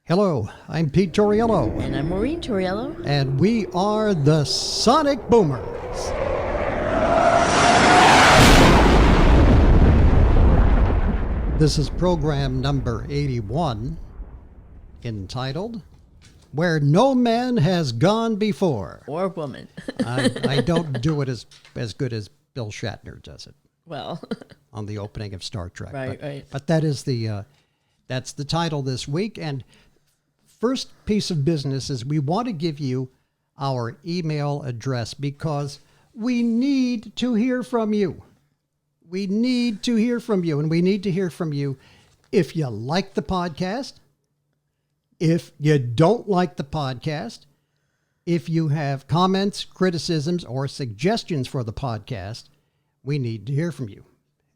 Hello, I'm Pete Torriello. And I'm Maureen Torriello. And we are the Sonic Boomers. This is program number 81, entitled, Where No Man Has Gone Before. Or woman. I don't do it as good as Bill Shatner does it. Well. On the opening of Star Trek. Right. But that is that's the title this week. And first piece of business is we want to give you our email address because we need to hear from you. We need to hear from you, and we need to hear from you if you like the podcast, if you don't like the podcast, if you have comments, criticisms, or suggestions for the podcast. We need to hear from you.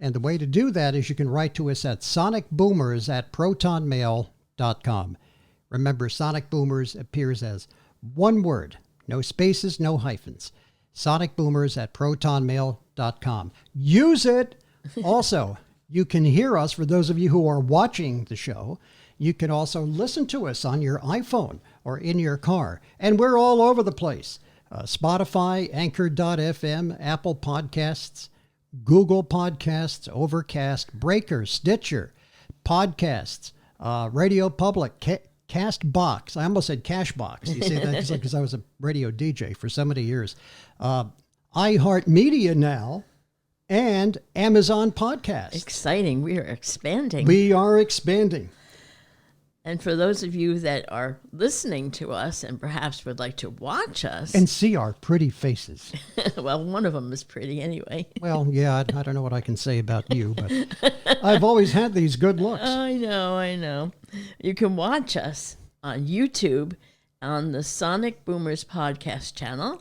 And the way to do that is you can write to us at sonicboomers@protonmail.com. Remember, Sonic Boomers appears as one word, no spaces, no hyphens. sonicboomers@protonmail.com. Use it. Also, you can hear us, for those of you who are watching the show, you can also listen to us on your iPhone or in your car. And we're all over the place. Spotify, Anchor.fm, Apple Podcasts, Google Podcasts, Overcast, Breaker, Stitcher, Podcasts, Radio Public, Castbox. I almost said Cashbox. You say that because I was a radio DJ for so many years. iHeartMedia now, and Amazon Podcasts. Exciting. We are expanding. We are expanding. And for those of you that are listening to us and perhaps would like to watch us. And see our pretty faces. Well, one of them is pretty anyway. Well, yeah, I don't know what I can say about you, but I've always had these good looks. I know. You can watch us on YouTube on the Sonic Boomers podcast channel.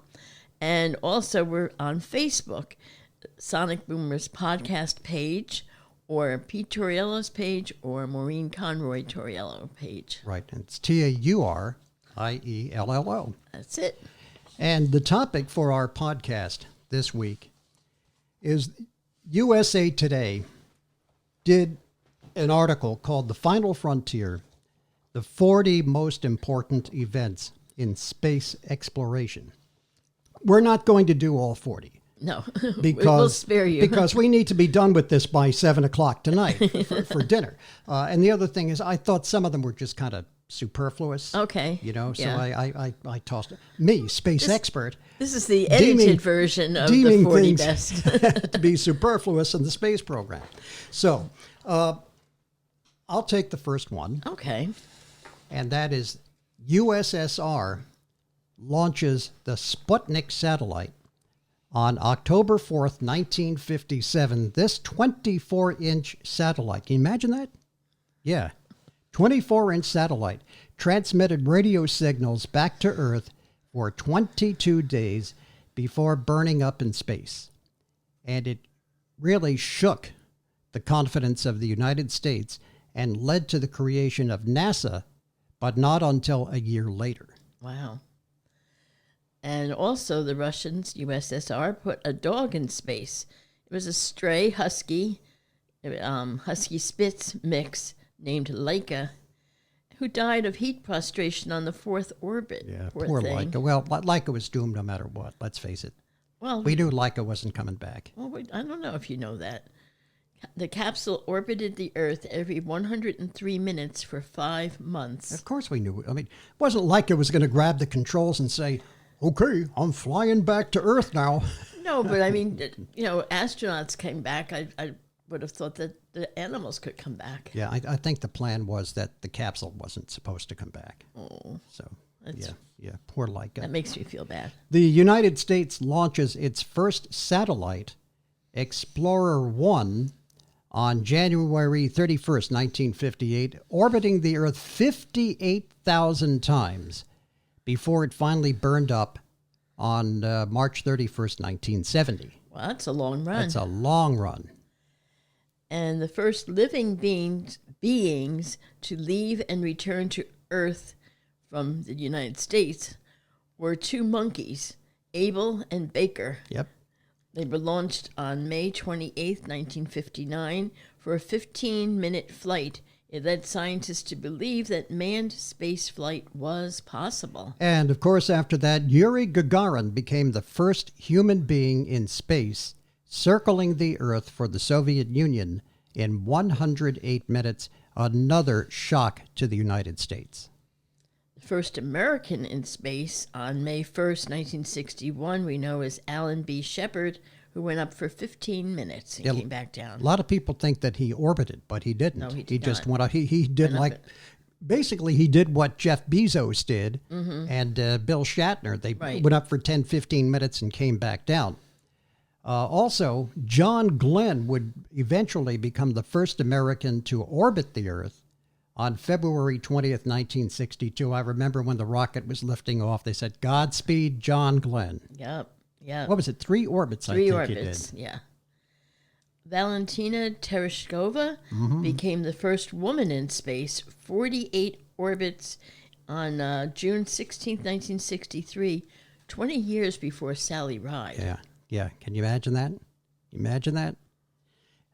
And also we're on Facebook, Sonic Boomers podcast page, or Pete Torriello's page, or Maureen Conroy Torriello page. Right, and it's Tauriello. That's it. And the topic for our podcast this week is USA Today did an article called The Final Frontier, the 40 most important events in space exploration. We're not going to do all 40. No, because, we'll spare you. Because we need to be done with this by 7 o'clock tonight for dinner. And the other thing is, I thought some of them were just kind of superfluous. Okay. So I tossed it. Me, space expert. This is the edited version of the 40 best. To be superfluous in the space program. So I'll take the first one. Okay. And that is USSR launches the Sputnik satellite on October 4th, 1957, this 24-inch satellite, can you imagine that? Yeah, 24-inch satellite transmitted radio signals back to Earth for 22 days before burning up in space. And it really shook the confidence of the United States and led to the creation of NASA, but not until a year later. Wow. And also the Russians, USSR, put a dog in space. It was a stray husky Spitz mix named Laika, who died of heat prostration on the fourth orbit. Yeah, poor Laika. Well, Laika was doomed no matter what, let's face it. Well, we knew Laika wasn't coming back. Well, I don't know if you know that. The capsule orbited the Earth every 103 minutes for 5 months. Of course we knew. I mean, it wasn't like it was going to grab the controls and say, okay, I'm flying back to Earth now. No, but I mean, astronauts came back. I would have thought that the animals could come back. Yeah, I think the plan was that the capsule wasn't supposed to come back. Oh. So, yeah, poor Laika. That makes me feel bad. The United States launches its first satellite, Explorer 1, on January 31st, 1958, orbiting the Earth 58,000 times before it finally burned up on March 31st, 1970. Well, that's a long run. That's a long run. And the first living beings to leave and return to Earth from the United States were two monkeys, Abel and Baker. Yep. They were launched on May 28th, 1959, for a 15-minute flight It led scientists to believe that manned spaceflight was possible. And of course, after that, Yuri Gagarin became the first human being in space, circling the Earth for the Soviet Union in 108 minutes, another shock to the United States. The first American in space on May 1st, 1961, we know is Alan B. Shepard, who went up for 15 minutes and came back down. A lot of people think that he orbited, but he didn't. No, he did he just not. went out. He did like, basically he did what Jeff Bezos did and Bill Shatner. They went up for 10, 15 minutes and came back down. Also, John Glenn would eventually become the first American to orbit the Earth on February 20th, 1962. I remember when the rocket was lifting off, they said, "Godspeed, John Glenn." Yep. Yeah. What was it? 3 orbits, I think he did. Yeah. Valentina Tereshkova became the first woman in space, 48 orbits on June 16th, 1963, 20 years before Sally Ride. Yeah. Can you imagine that? Imagine that?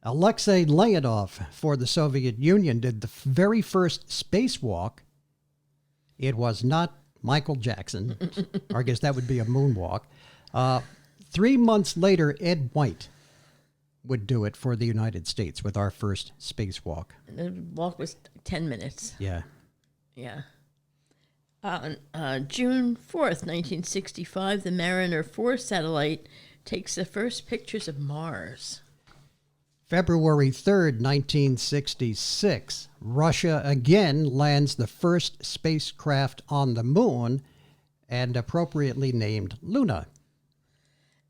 Alexei Leonov for the Soviet Union did the very first spacewalk. It was not Michael Jackson, or I guess that would be a moonwalk. 3 months later, Ed White would do it for the United States with our first spacewalk. The walk was 10 minutes. Yeah. Yeah. On June 4th, 1965, the Mariner 4 satellite takes the first pictures of Mars. February 3rd, 1966, Russia again lands the first spacecraft on the moon and appropriately named Luna.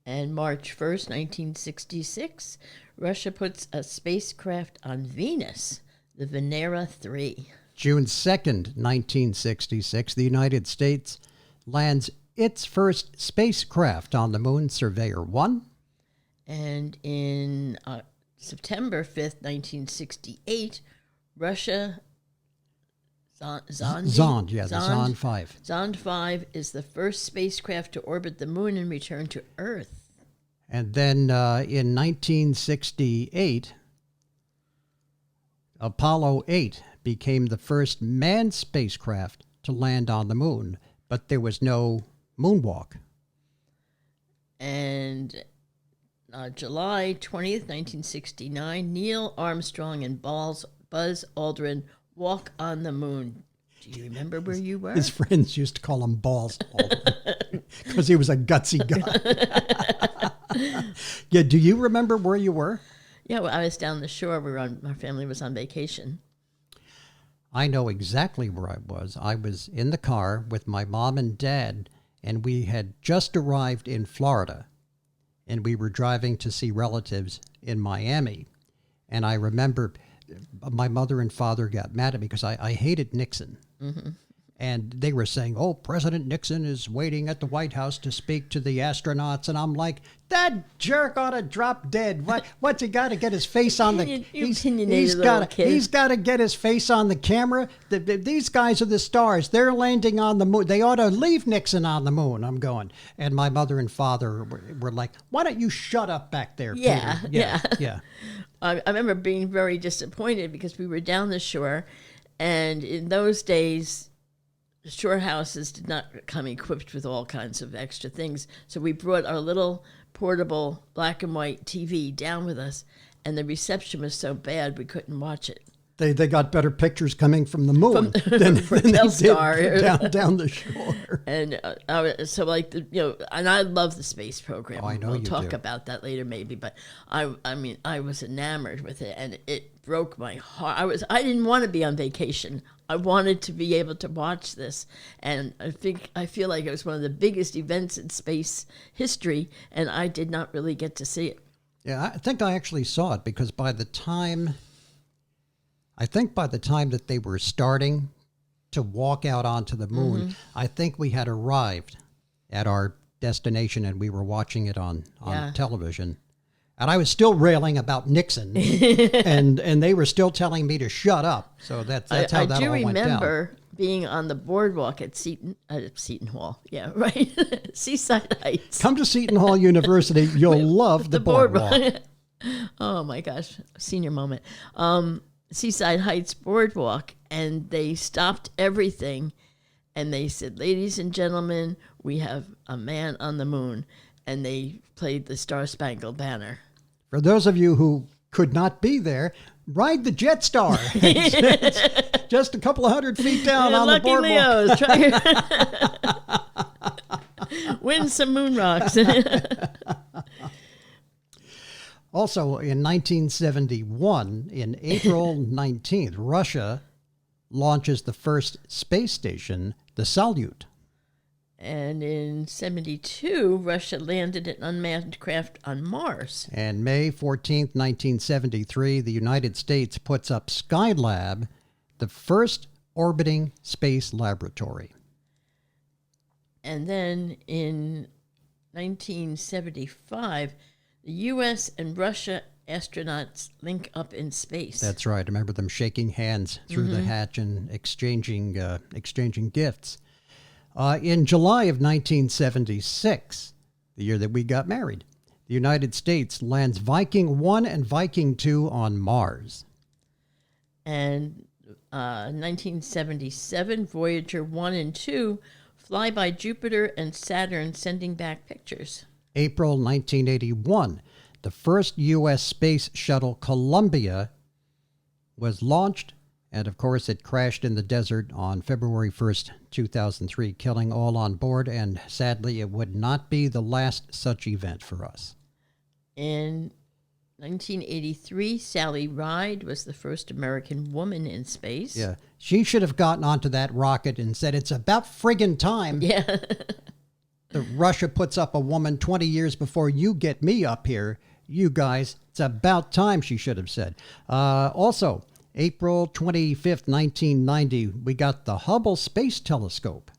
And March 1st, 1966, Russia puts a spacecraft on Venus, the Venera 3. June 2nd, 1966, the United States lands its first spacecraft on the moon, Surveyor 1. And in September 5th, 1968, Russia... Zond, yeah, the Zond 5. Zond 5 is the first spacecraft to orbit the moon and return to Earth. And then in 1968, Apollo 8 became the first manned spacecraft to land on the moon, but there was no moonwalk. And July 20th, 1969, Neil Armstrong and Buzz Aldrin walk on the moon. Do you remember where you were? His friends used to call him Balls because he was a gutsy guy. Yeah, do you remember where you were? Yeah, well, I was down the shore. Our family was on vacation. I know exactly where I was. I was in the car with my mom and dad, and we had just arrived in Florida, and we were driving to see relatives in Miami. And I remember my mother and father got mad at me because I hated Nixon. Mm-hmm. And they were saying, "Oh, President Nixon is waiting at the White House to speak to the astronauts." And I'm like, that jerk ought to drop dead. What's he got to get his face on the... He's got to get his face on the camera. These guys are the stars. They're landing on the moon. They ought to leave Nixon on the moon. I'm going. And my mother and father were like, "Why don't you shut up back there, Yeah, Peter?" Yeah. I remember being very disappointed because we were down the shore, and in those days, shore houses did not come equipped with all kinds of extra things. So we brought our little portable black and white TV down with us, and the reception was so bad we couldn't watch it. They got better pictures coming from the moon than they did down the shore. And so like and I love the space program. Oh, I know we'll you talk do. about that later maybe, but I was enamored with it, and it broke my heart. I didn't want to be on vacation. I wanted to be able to watch this, and I feel like it was one of the biggest events in space history, and I did not really get to see it. Yeah, I think I actually saw it because by the time that they were starting to walk out onto the moon, I think we had arrived at our destination and we were watching it on television. And I was still railing about Nixon, and they were still telling me to shut up. So that's how that all went down. I do remember being on the boardwalk at Seton Hall. Yeah, right. Seaside Heights. Come to Seton Hall University. You'll love the boardwalk. Oh, my gosh. Senior moment. Seaside Heights Boardwalk, and they stopped everything, and they said, "Ladies and gentlemen, we have a man on the moon," and they played the Star Spangled Banner. For those of you who could not be there, ride the Jetstar. It's just a couple of 100 feet down on the boardwalk. Leos, win some moon rocks. Also, in 1971, in April 19th, Russia launches the first space station, the Salyut. And in 72, Russia landed an unmanned craft on Mars. And May 14th, 1973, the United States puts up Skylab, the first orbiting space laboratory. And then in 1975, the U.S. and Russia astronauts link up in space. That's right. I remember them shaking hands through the hatch and exchanging gifts. In July of 1976, the year that we got married, the United States lands Viking 1 and Viking 2 on Mars. And 1977, Voyager 1 and 2 fly by Jupiter and Saturn, sending back pictures. April 1981, the first U.S. space shuttle Columbia was launched, and of course it crashed in the desert on February 1st, 2003, killing all on board, and sadly it would not be the last such event for us. In 1983, Sally Ride was the first American woman in space. Yeah, she should have gotten onto that rocket and said, "It's about friggin' time." Yeah. Russia puts up a woman 20 years before you get me up here. You guys, it's about time, she should have said. Also, April 25th, 1990, we got the Hubble Space Telescope.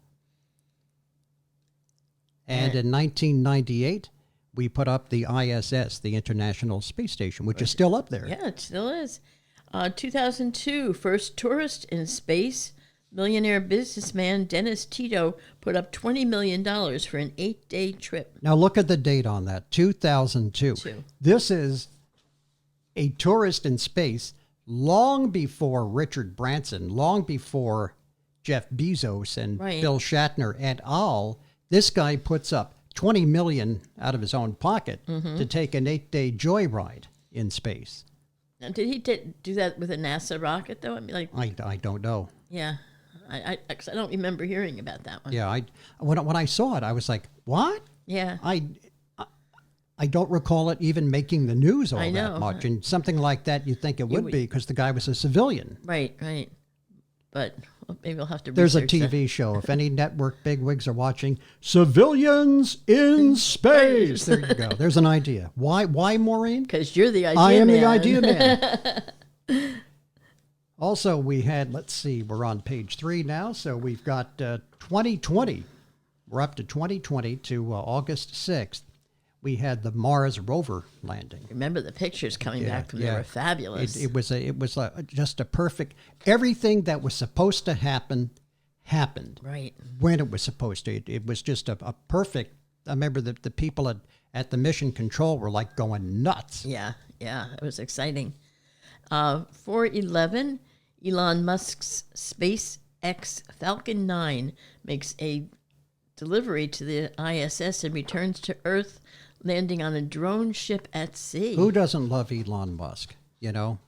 And in 1998, we put up the ISS, the International Space Station, which is still up there. Yeah, it still is. 2002, first tourist in space. Millionaire businessman Dennis Tito put up $20 million for an 8-day trip. Now look at the date on that, 2002. This is a tourist in space long before Richard Branson, long before Jeff Bezos and Bill Shatner et al. This guy puts up $20 million out of his own pocket to take an 8-day joyride in space. Now, did he do that with a NASA rocket, though? I mean, like, I don't know. Yeah. I don't remember hearing about that one. Yeah, when I saw it, I was like, what? Yeah. I don't recall it even making the news all I know. that much. And something like that you'd think it would be because the guy was a civilian. Right. But maybe we'll have to There's a research TV show. If any network bigwigs are watching, Civilians in Space. There you go. There's an idea. Why, Maureen? Because you're the idea man. I am the idea man. Also, we had, let's see, we're on page 3 now. So we've got 2020. We're up to 2020 to August 6th. We had the Mars rover landing. Remember the pictures coming back from there were fabulous. It was just a perfect, everything that was supposed to happen happened. Right. When it was supposed to. It was just a perfect, I remember the people at the mission control were like going nuts. Yeah, it was exciting. 4/11, Elon Musk's SpaceX Falcon 9 makes a delivery to the ISS and returns to Earth, landing on a drone ship at sea. Who doesn't love Elon Musk, you know?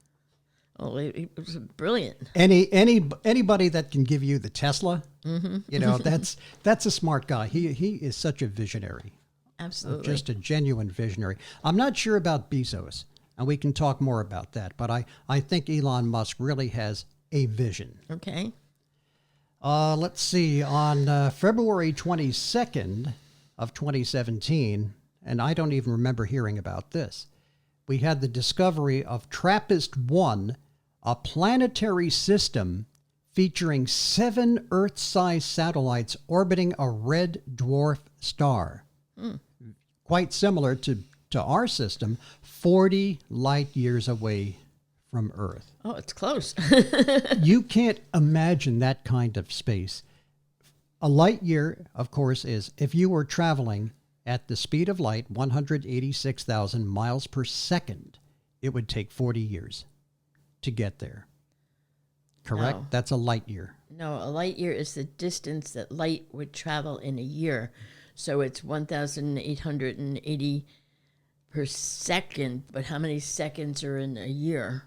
Oh, it was brilliant. Anybody that can give you the Tesla, you know, that's a smart guy. He is such a visionary. Absolutely. Just a genuine visionary. I'm not sure about Bezos, and we can talk more about that, but I think Elon Musk really has a vision. Okay. Let's see, on February 22nd of 2017, and I don't even remember hearing about this, we had the discovery of TRAPPIST-1, a planetary system featuring 7 Earth-sized satellites orbiting a red dwarf star. Quite similar to our system, 40 light years away from Earth. Oh, it's close. You can't imagine that kind of space. A light year, of course, is if you were traveling at the speed of light, 186,000 miles per second, it would take 40 years to get there. correct? No. That's a light year. No, a light year is the distance that light would travel in a year. So it's 1,880 per second, but how many seconds are in a year?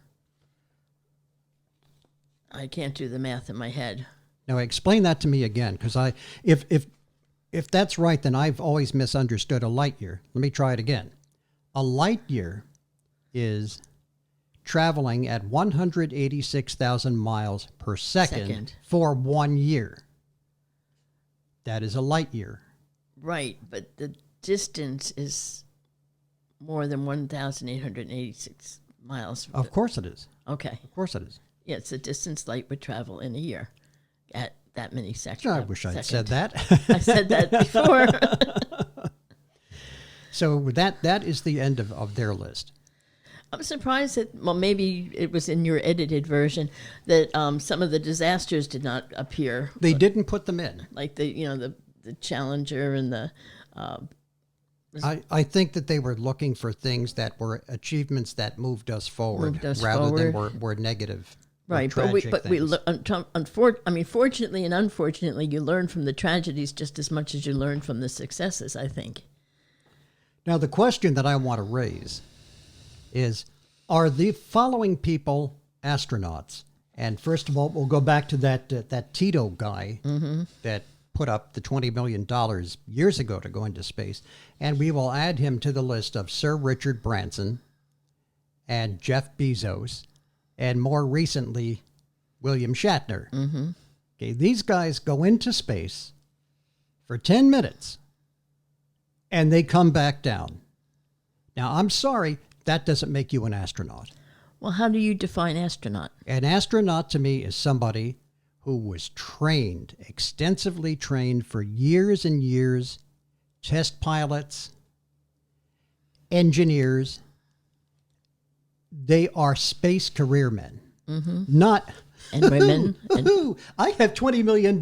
I can't do the math in my head. Now explain that to me again, because if that's right, then I've always misunderstood a light year. Let me try it again. A light year is traveling at 186,000 miles per second for 1 year. That is a light year. Right, but the distance is more than 1,886 miles. Of course it is. Okay. Of course it is. Yeah, it's the distance light would travel in a year at that many seconds. I wish I'd said that. I said that before. So that is the end of their list. I'm surprised that, well, maybe it was in your edited version, that some of the disasters did not appear. They didn't put them in. Like the Challenger and the... I think that they were looking for things that were achievements that moved us forward rather than were negative. Right, fortunately and unfortunately, you learn from the tragedies just as much as you learn from the successes, I think. Now, the question that I want to raise is, are the following people astronauts? And first of all, we'll go back to that Tito guy that put up the $20 million years ago to go into space. And we will add him to the list of Sir Richard Branson and Jeff Bezos, and more recently, William Shatner. Okay, these guys go into space for 10 minutes, and they come back down. Now, I'm sorry, that doesn't make you an astronaut. Well, how do you define astronaut? An astronaut to me is somebody who was trained, extensively trained for years and years, test pilots, engineers. They are space career men, not... And women. I have $20 million.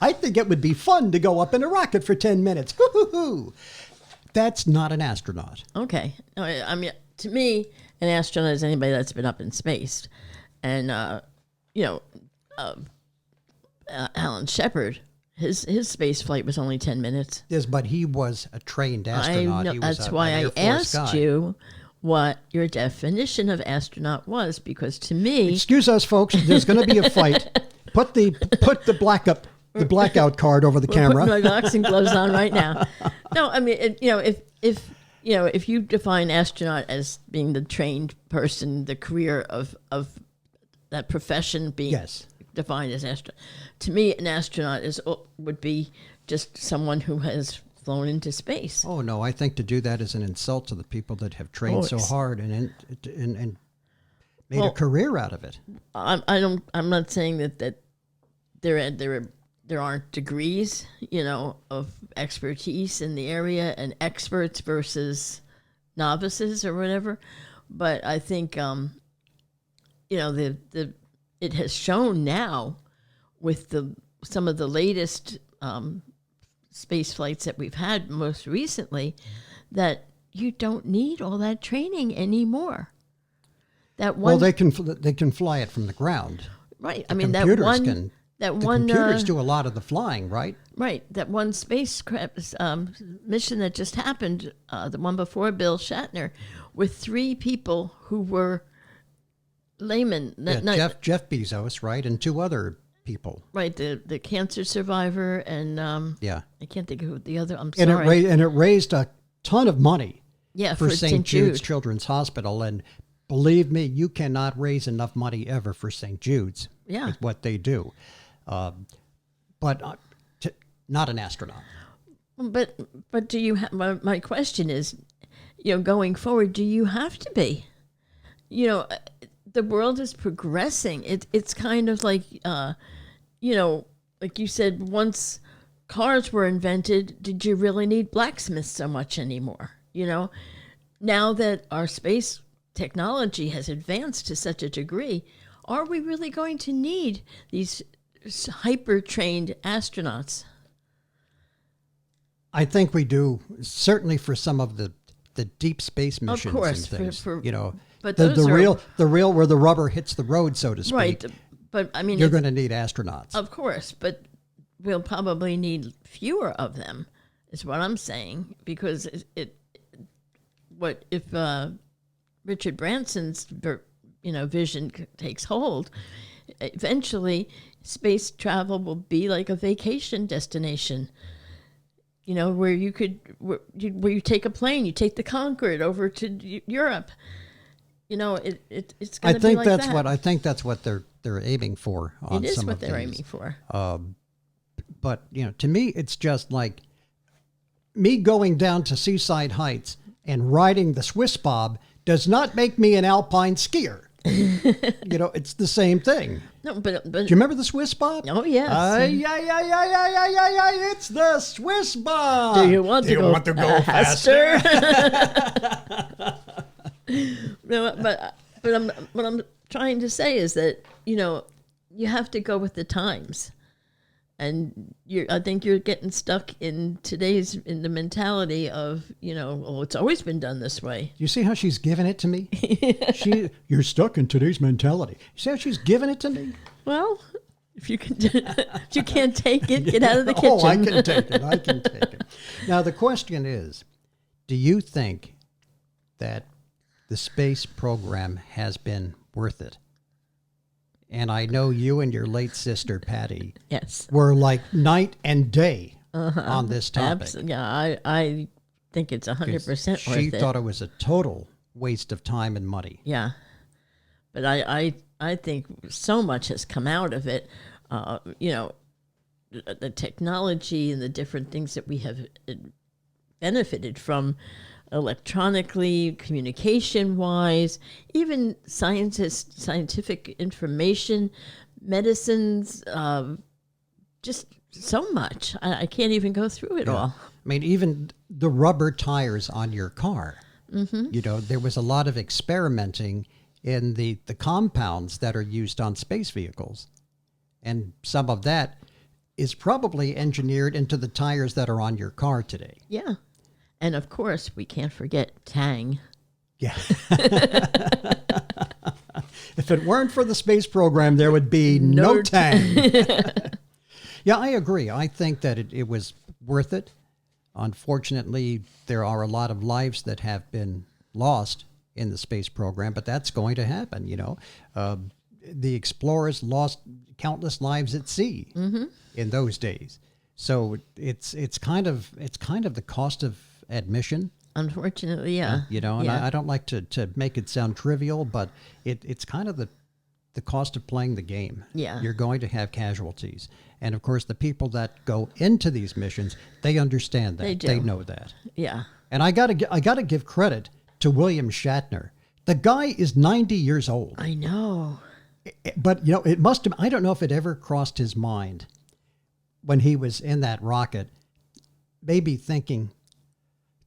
I think it would be fun to go up in a rocket for 10 minutes. That's not an astronaut. Okay. I mean, to me, an astronaut is anybody that's been up in space. And, Alan Shepard, his space flight was only 10 minutes. Yes, but he was a trained astronaut. I know, that's why I asked you what your definition of astronaut was, because to me... Excuse us, folks. There's going to be a fight. Put the blackout card over the camera. Put my boxing gloves on right now. No, I mean, if you define astronaut as being the trained person, the career of that profession being defined as astronaut, to me, an astronaut would be just someone who has flown into space. Oh no, I think to do that is an insult to the people that have trained so hard and made a career out of it. I'm not saying that there aren't degrees, of expertise in the area and experts versus novices or whatever, but I think it has shown now with some of the latest space flights that we've had most recently, that you don't need all that training anymore. They can fly it from the ground, right? Computers do a lot of the flying, right? Right. That one spacecraft mission that just happened, the one before Bill Shatner, with 3 people who were laymen. Jeff Bezos, right, and 2 other people. Right, the cancer survivor and I can't think of who the other. I'm and sorry. It raised a ton of money. For St. Jude's Children's Hospital, and believe me, you cannot raise enough money ever for St. Jude's. With what they do, but not an astronaut. But do you? My question is, going forward, do you have to be? The world is progressing. It's kind of like, like you said, once cars were invented, did you really need blacksmiths so much anymore? Now that our space technology has advanced to such a degree, are we really going to need these hyper-trained astronauts? I think we do, certainly for some of the deep space missions. Of course, and things, but the real where the rubber hits the road, so to speak. Right. But I mean, You're going to need astronauts. Of course, but we'll probably need fewer of them, is what I'm saying, because what if Richard Branson's vision takes hold? Eventually, space travel will be like a vacation destination. Where you take a plane, you take the Concorde over to Europe. It's going to be like that. I think that's what they're aiming for. On it is some what of they're these. aiming for. But to me, it's just like me going down to Seaside Heights and riding the Swiss Bob does not make me an alpine skier. It's the same thing. No, but do you remember the Swiss Bob? Oh yes. Yeah. It's the Swiss Bob. Do you want to go faster? No, but what I'm trying to say is that you have to go with the times, and I think you're getting stuck in the mentality of it's always been done this way. You see how she's giving it to me? You're stuck in today's mentality. You see how she's giving it to me? Well, if you can't take it, get out of the kitchen. Oh, I can take it. Now the question is, do you think that the space program has been worth it? And I know you and your late sister, Patty, yes, were like night and day on this topic. Yeah, I think it's 100% worth it. She thought it was a total waste of time and money. Yeah. But I think so much has come out of it. The technology and the different things that we have benefited from electronically, communication-wise, even scientific information, medicines, just so much. I can't even go through it all. I mean, even the rubber tires on your car. Mm-hmm. There was a lot of experimenting in the compounds that are used on space vehicles. And some of that is probably engineered into the tires that are on your car today. Yeah. And of course, we can't forget Tang. Yeah. If it weren't for the space program, there would be no Tang. Yeah, I agree. I think that it was worth it. Unfortunately, there are a lot of lives that have been lost in the space program, but that's going to happen. The explorers lost countless lives at sea in those days. So it's kind of the cost of admission. Unfortunately, yeah. And I don't like to make it sound trivial, but it's kind of the cost of playing the game. Yeah. You're going to have casualties. And of course, the people that go into these missions, they understand that. They do. They know that. Yeah. And I gotta give credit to William Shatner. The guy is 90 years old. I know. But, it must have, I don't know if it ever crossed his mind when he was in that rocket, maybe thinking,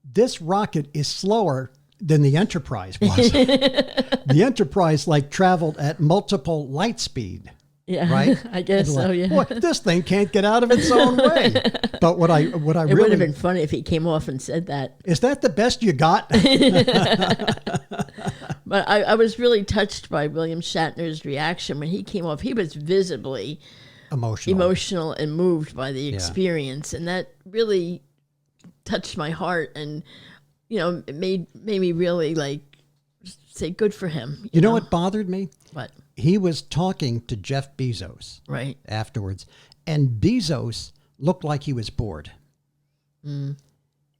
this rocket is slower than the Enterprise was. The Enterprise traveled at multiple light speed. Yeah, right. I guess so. Yeah. Boy, this thing can't get out of its own way. But what I it really would have been funny if he came off and said that. Is that the best you got? But I was really touched by William Shatner's reaction when he came off. He was visibly emotional and moved by the experience, and that really touched my heart, and it made me really say good for him. You know what bothered me? What? He was talking to Jeff Bezos afterwards, and Bezos looked like he was bored. Mm.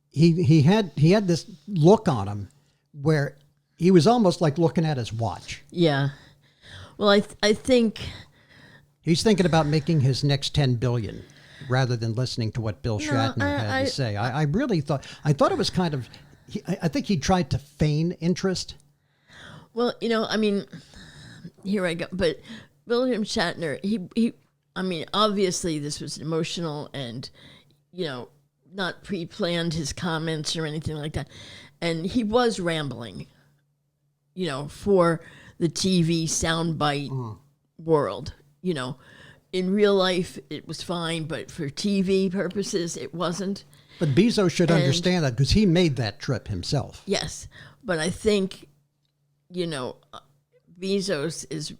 He had this look on him where he was almost like looking at his watch. Yeah. Well, I think he's thinking about making his next 10 billion rather than listening to what Bill Shatner had to say. I really thought it was kind of, I think he tried to feign interest. Well, here I go. But William Shatner, he obviously this was emotional and, not pre-planned his comments or anything like that. And he was rambling, for the TV soundbite world. In real life, it was fine, but for TV purposes, it wasn't. But Bezos should understand that because he made that trip himself. Yes. But I think, Bezos is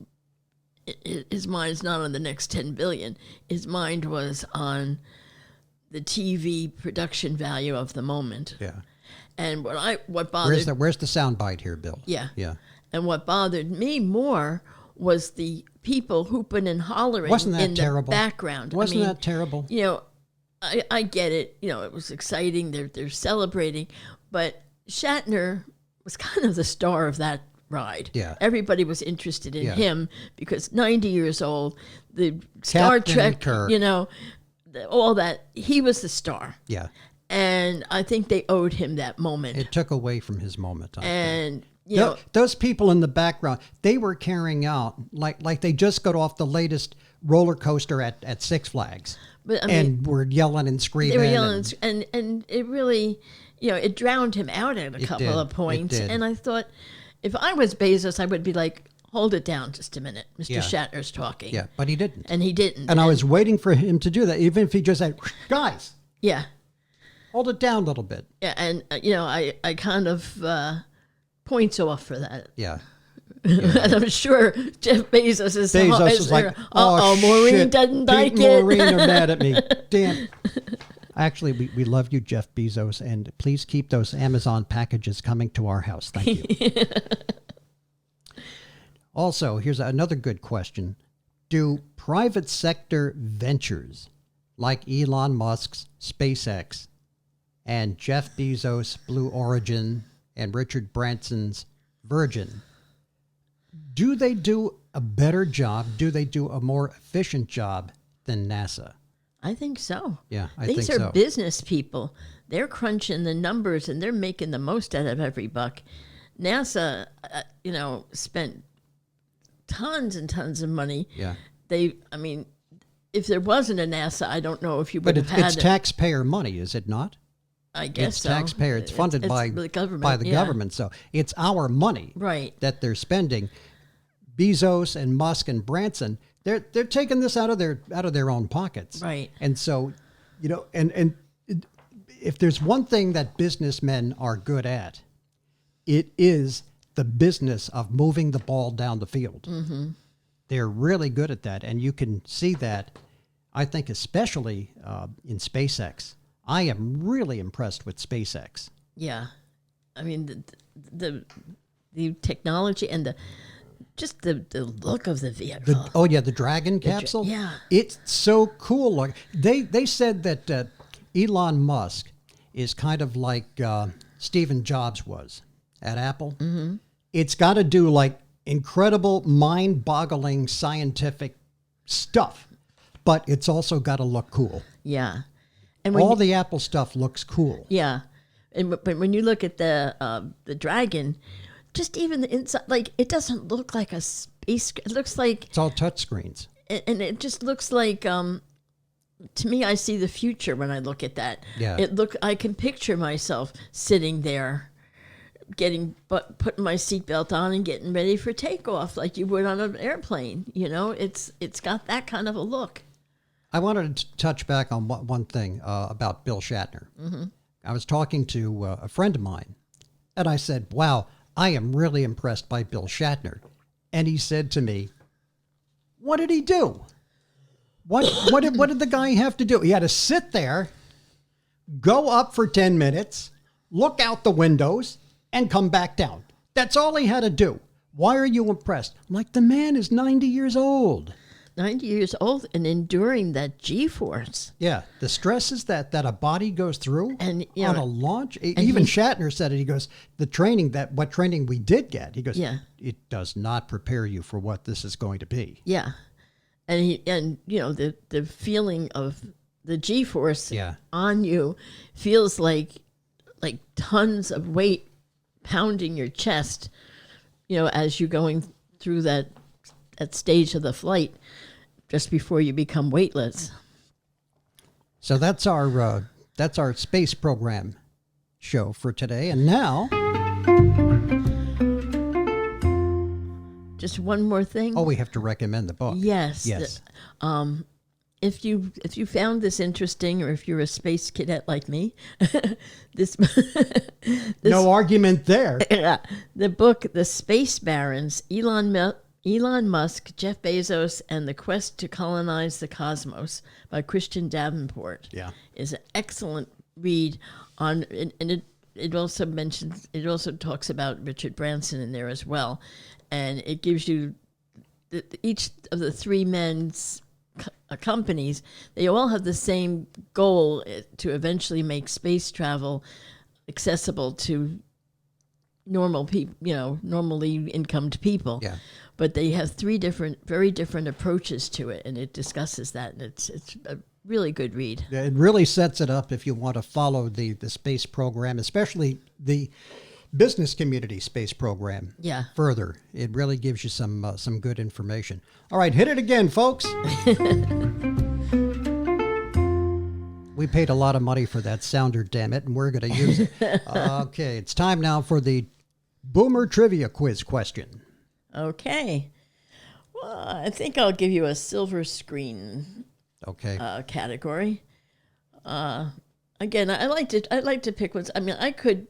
his mind's not on the next 10 billion. His mind was on the TV production value of the moment. Yeah. And what bothered Where's the sound bite here, Bill? Yeah. Yeah. And what bothered me more was the people hooping and hollering Wasn't that in terrible? the background. Wasn't that terrible? You know, I get it. You know, it was exciting. They're celebrating, but Shatner was kind of the star of that ride. Yeah. Everybody was interested in Yeah. him because 90 years old, the Star Captain Trek, Kirk. you know, all that. He was the star. Yeah. And I think they owed him that moment. It took away from his moment. I think. And, you know, Those people in the background, they were carrying out like they just got off the latest roller coaster at Six Flags. but I mean, And were yelling and screaming. they were yelling, and it really, you know, it drowned him out at a couple did. of points. It did. And I thought, if I was Bezos, I would be like, hold it down just a minute. Mr. Yeah. Shatner's talking. Yeah, but he didn't. And he didn't. And I was waiting for him to do that, even if he just said, guys, Yeah. hold it down a little bit. Yeah. And, you know, I kind of points off for that. Yeah. And I'm sure Jeff Bezos is Bezos is like, Maureen shit, doesn't Pete like and it. Maureen are mad at me. Damn. Actually, we love you, Jeff Bezos, and please keep those Amazon packages coming to our house. Thank you. Also, here's another good question. Do private sector ventures like Elon Musk's Spacex and Jeff Bezos' Blue Origin and Richard Branson's Virgin, do they do a better job? Do they do a more efficient job than NASA? I think so. Yeah, I These think are so. business people. They're crunching the numbers and they're making the most out of every buck. NASA, you know, spent tons and tons of money. Yeah. I mean, if there wasn't a NASA, I don't know if you But would have had it's it. taxpayer money, is it not? I guess It's so. taxpayer. It's funded by the government. by the yeah. government. So it's our money Right. that they're spending. Bezos and Musk and Branson, they're taking this out of their own pockets. Right. And so, you know, and if there's one thing that businessmen are good at, it is the business of moving the ball down the field. Mm-hmm. They're really good at that, and you can see that. I think especially in SpaceX. I am really impressed with SpaceX. Yeah. I mean, the technology and the look of the vehicle. The Dragon capsule. yeah. It's so cool. Like they said that Elon Musk is kind of like Stephen Jobs was at Apple. Mm-hmm. It's got to do like incredible, mind-boggling scientific stuff, but it's also got to look cool. Yeah. And All the Apple stuff looks cool. Yeah, but when you look at the Dragon, just even the inside, like it doesn't look like a space. It looks like It's all touchscreens. and it just looks like to me, I see the future when I look at that. Yeah. I can picture myself sitting there, putting my seatbelt on and getting ready for takeoff, like you would on an airplane. You know, it's got that kind of a look. I wanted to touch back on one thing about Bill Shatner. Mm-hmm. I was talking to a friend of mine, and I said, wow, I am really impressed by Bill Shatner. And he said to me, what did he do? What did the guy have to do? He had to sit there, go up for 10 minutes, look out the windows, and come back down. That's all he had to do. Why are you impressed? I'm like, the man is 90 years old. 90 years old and enduring that G-force. Yeah, the stresses that a body goes through And, you on know, a launch. Even Shatner said it. He goes, what training we did get, he goes, Yeah. it does not prepare you for what this is going to be. Yeah. And you know, the feeling of the G-force Yeah. on you feels like tons of weight pounding your chest, you know, as you're going through that stage of the flight just before you become weightless. So that's our space program show for today. And now, Just one more thing. we have to recommend the book. Yes. Yes. If you found this interesting, or if you're a space cadet like me, this No argument there. the book, The Space Barons, Elon Elon Musk, Jeff Bezos, and the Quest to Colonize the Cosmos by Christian Davenport. Yeah. Is an excellent read on, and it also mentions, it also talks about Richard Branson in there as well, and it gives you each of the three men's companies. They all have the same goal, to eventually make space travel accessible to normal people, normally incomed people. Yeah. But they have three very different approaches to it, and it discusses that, and it's a really good read. Yeah, it really sets it up if you want to follow the space program, especially the business community space program. Yeah. Further, it really gives you some good information. All right, hit it again, folks. We paid a lot of money for that sounder, damn it, and we're going to use it. Okay, it's time now for the Boomer Trivia Quiz question. Okay. Well, I think I'll give you a silver screen category. Again, I like to pick ones. I mean, I could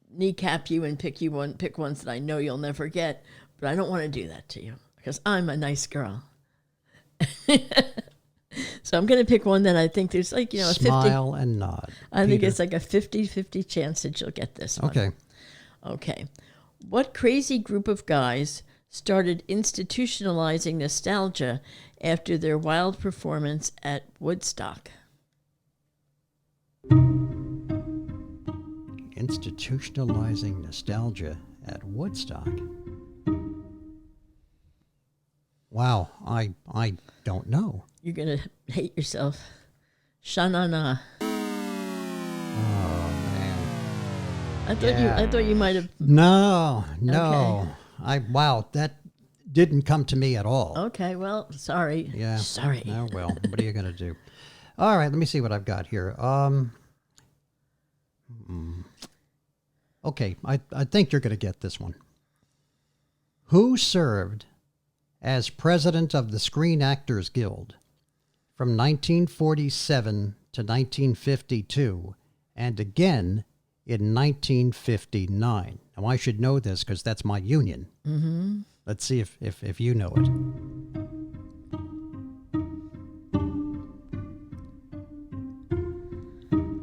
kneecap you and pick ones that I know you'll never get, but I don't want to do that to you because I'm a nice girl. So I'm going to pick one that I think there's a 50. Smile and nod. I think it's like a 50-50 chance that you'll get this one. Okay. What crazy group of guys started institutionalizing nostalgia after their wild performance at Woodstock? Institutionalizing nostalgia at Woodstock. Wow, I don't know. You're going to hate yourself. Sha-na-na. Oh, man. I thought you might have. No. Okay. Wow, that didn't come to me at all. Okay, well, sorry. Yeah. Sorry. Oh, well, what are you going to do? All right, let me see what I've got here. Okay, I think you're going to get this one. Who served as president of the Screen Actors Guild from 1947 to 1952, and again in 1959? Now, I should know this because that's my union. Mm-hmm. Let's see if you know it.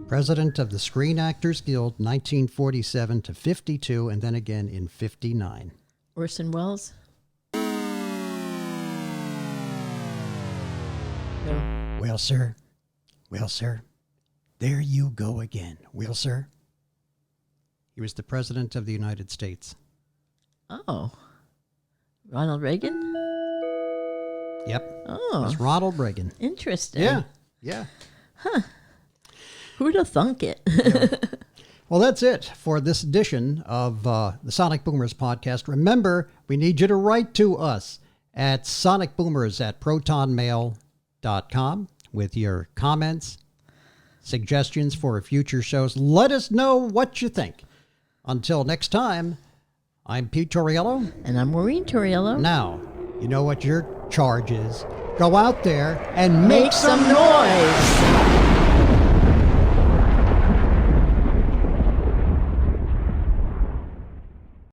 President of the Screen Actors Guild, 1947 to 52, and then again in 59. Orson Welles? No. Well, sir, there you go again. Well, sir. He was the President of the United States. Oh. Ronald Reagan? Yep. Oh. It's Ronald Reagan. Interesting. Yeah. Who'd have thunk it? Yeah. Well, that's it for this edition of the Sonic Boomers podcast. Remember, we need you to write to us at sonicboomers@protonmail.com with your comments, suggestions for future shows. Let us know what you think. Until next time, I'm Pete Torriello. And I'm Maureen Torriello. Now, you know what your charge is. Go out there and Make some noise!